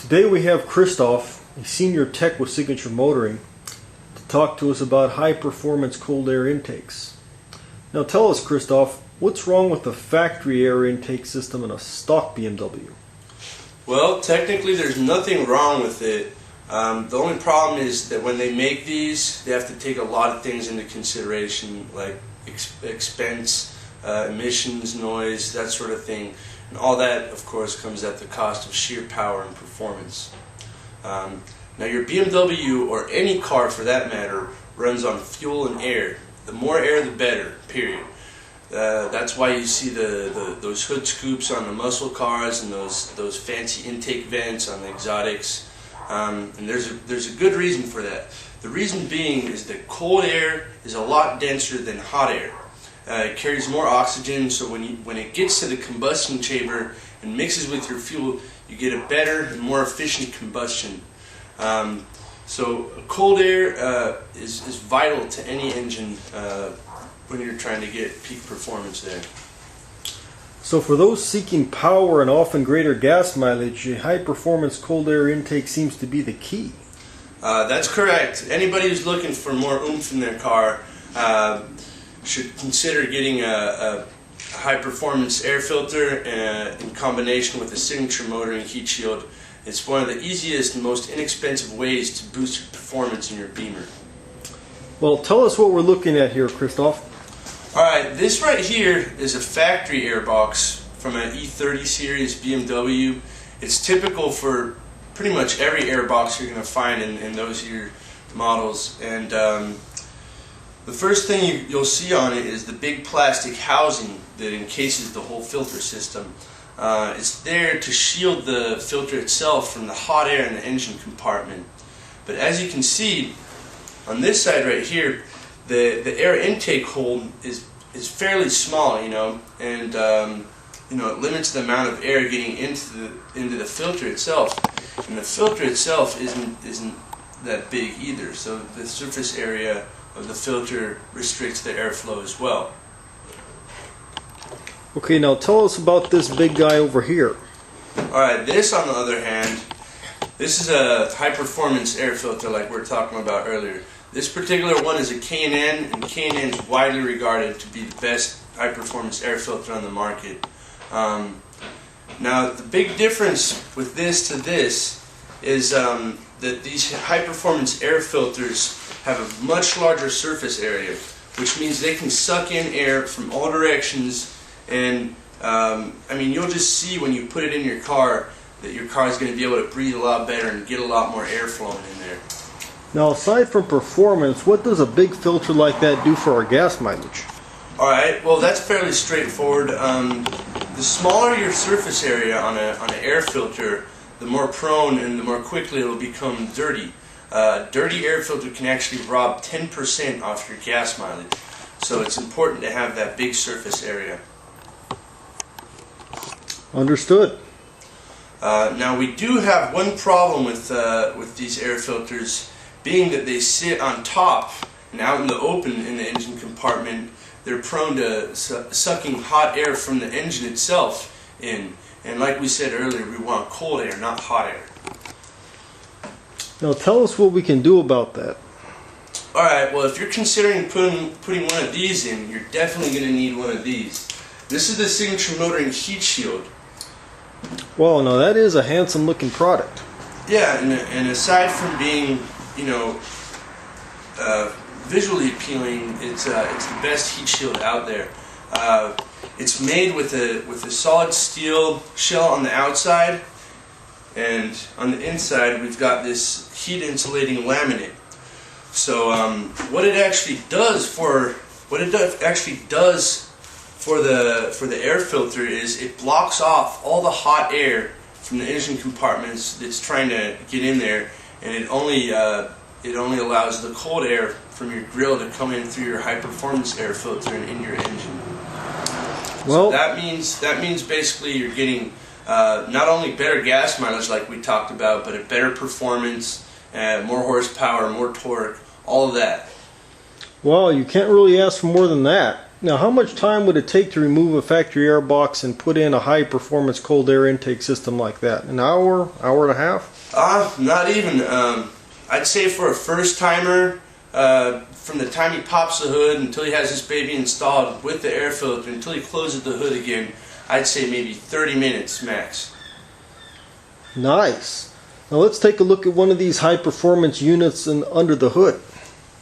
Today we have Christoph, a senior tech with Signature Motoring, to talk to us about high-performance cold air intakes. Now tell us, Christoph, what's wrong with the factory air intake system in a stock BMW? Well, technically there's nothing wrong with it. The only problem is that when they make these, they have to take a lot of things into consideration, like expense, emissions, noise, that sort of thing. And all that, of course, comes at the cost of sheer power and performance. Now your BMW, or any car for that matter, runs on fuel and air. The more air, the better, period. That's why you see those hood scoops on the muscle cars and those fancy intake vents on the exotics. And there's a good reason for that. The reason being is that cold air is a lot denser than hot air. It carries more oxygen, so when it gets to the combustion chamber and mixes with your fuel, you get a better and more efficient combustion. So cold air is vital to any engine when you're trying to get peak performance there. So for those seeking power and often greater gas mileage, a high-performance cold air intake seems to be the key. That's correct. Anybody who's looking for more oomph in their car should consider getting a high-performance air filter in combination with a Signature Motoring heat shield. It's one of the easiest and most inexpensive ways to boost your performance in your Beamer. Well, tell us what we're looking at here, Christoph. Alright, this right here is a factory airbox from an E30 series BMW. It's typical for pretty much every airbox you're going to find in those year models. And the first thing you'll see on it is the big plastic housing that encases the whole filter system. It's there to shield the filter itself from the hot air in the engine compartment. But as you can see, on this side right here, the air intake hole is fairly small, and it limits the amount of air getting into the filter itself. And the filter itself isn't that big either, so the surface area of the filter restricts the airflow as well. Okay, now tell us about this big guy over here. Alright, this on the other hand, this is a high-performance air filter like we were talking about earlier. This particular one is a K&N, and K&N is widely regarded to be the best high-performance air filter on the market. Now, the big difference with this to this is that these high-performance air filters have a much larger surface area, which means they can suck in air from all directions. And you'll just see when you put it in your car that your car is going to be able to breathe a lot better and get a lot more air flowing in there. Now, aside from performance, what does a big filter like that do for our gas mileage? Alright, well that's fairly straightforward. The smaller your surface area on an air filter, the more prone and the more quickly it will become dirty. Dirty air filter can actually rob 10% off your gas mileage. So it's important to have that big surface area. Understood. Now we do have one problem with these air filters, being that they sit on top and out in the open in the engine compartment. They're prone to sucking hot air from the engine itself in. And like we said earlier, we want cold air, not hot air. Now tell us what we can do about that. Alright, well if you're considering putting one of these in, you're definitely going to need one of these. This is the Signature Motoring heat shield. Well, now that is a handsome looking product. Yeah, and aside from being, visually appealing, it's the best heat shield out there. It's made with a solid steel shell on the outside, and on the inside we've got this heat insulating laminate. So what it actually does for the air filter is it blocks off all the hot air from the engine compartments that's trying to get in there, and it only allows the cold air from your grill to come in through your high-performance air filter and in your engine. Well, so that means basically you're getting not only better gas mileage like we talked about, but a better performance, more horsepower, more torque, all of that. Well, you can't really ask for more than that. Now, how much time would it take to remove a factory air box and put in a high-performance cold air intake system like that? An hour, hour and a half? Not even. I'd say for a first timer, from the time he pops the hood until he has this baby installed with the air filter until he closes the hood again, I'd say maybe 30 minutes max. Nice. Now let's take a look at one of these high-performance units under the hood.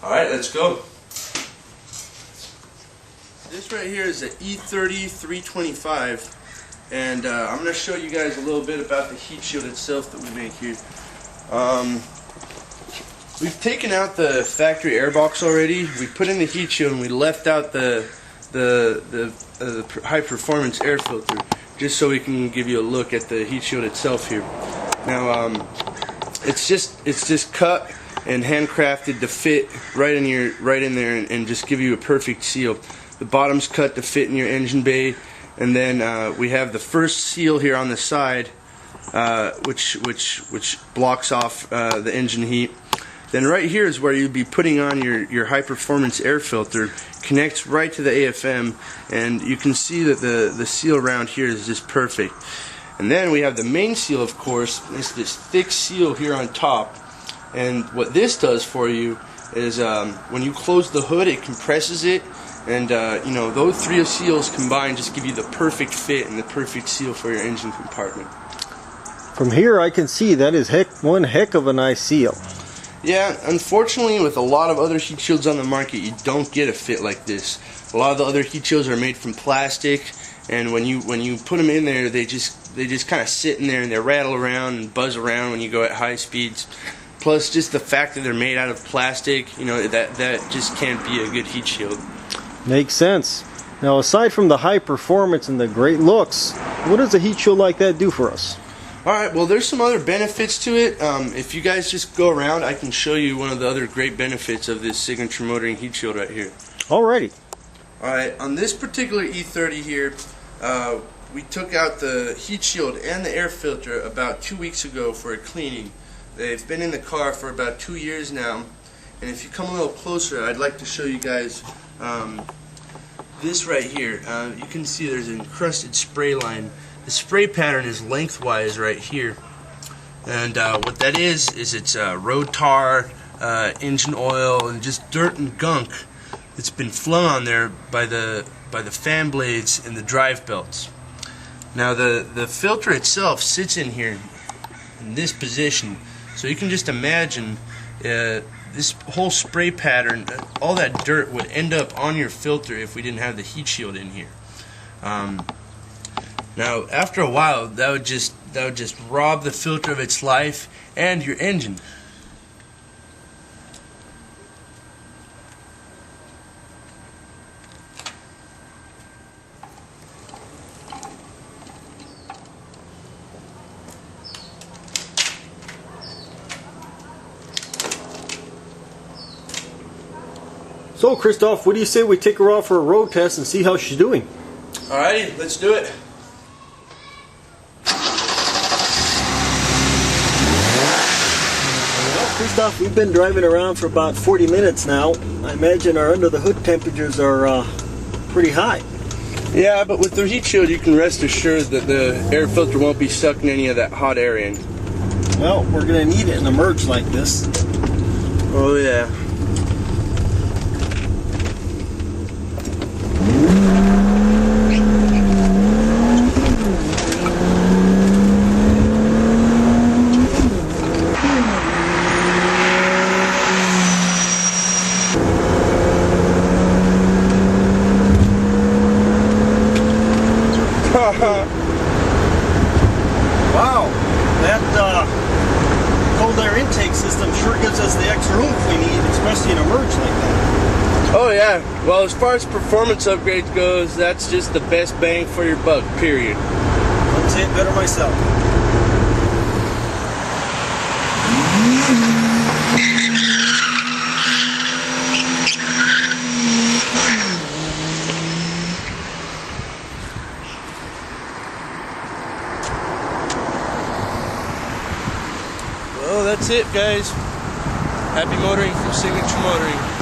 Alright, let's go. This right here is an E30 325, and I'm going to show you guys a little bit about the heat shield itself that we make here. We've taken out the factory air box already. We put in the heat shield and we left out the high performance air filter, just so we can give you a look at the heat shield itself here. Now it's just cut and handcrafted to fit right in there and just give you a perfect seal. The bottom's cut to fit in your engine bay, and then we have the first seal here on the side, which blocks off the engine heat. Then right here is where you'd be putting on your high performance air filter. Connects right to the AFM, and you can see that the seal around here is just perfect. And then we have the main seal, of course. It's this thick seal here on top, and what this does for you is when you close the hood, it compresses it, and you know, those three seals combined just give you the perfect fit and the perfect seal for your engine compartment. From here I can see that is one heck of a nice seal. Yeah, unfortunately with a lot of other heat shields on the market, you don't get a fit like this. A lot of the other heat shields are made from plastic, and when you put them in there, they just kind of sit in there and they rattle around and buzz around when you go at high speeds. Plus, just the fact that they're made out of plastic, you know, that just can't be a good heat shield. Makes sense. Now, aside from the high performance and the great looks, what does a heat shield like that do for us? Alright, well, there's some other benefits to it. If you guys just go around, I can show you one of the other great benefits of this signature motoring heat shield right here. Alrighty. Alright, on this particular E30 here, we took out the heat shield and the air filter about 2 weeks ago for a cleaning. They've been in the car for about 2 years now, and if you come a little closer, I'd like to show you guys this right here. You can see there's an encrusted spray line. The spray pattern is lengthwise right here, and what that is it's road tar, engine oil, and just dirt and gunk that's been flung on there by the fan blades and the drive belts. Now the filter itself sits in here in this position, so you can just imagine this whole spray pattern, all that dirt would end up on your filter if we didn't have the heat shield in here. Now, after a while, that would just rob the filter of its life and your engine. So, Christoph, what do you say we take her off for a road test and see how she's doing? Alrighty, let's do it. Christoph, we've been driving around for about 40 minutes now. I imagine our under the hood temperatures are pretty high. Yeah, but with the heat shield you can rest assured that the air filter won't be sucking any of that hot air in. Well, we're going to need it in a merge like this. Oh yeah. Wow, that cold air intake system sure gives us the extra oomph we need, especially in a merge like that. Oh yeah, well, as far as performance upgrades goes, that's just the best bang for your buck, period. I'd say it better myself. Well, that's it, guys. Happy motoring from Signature Motoring.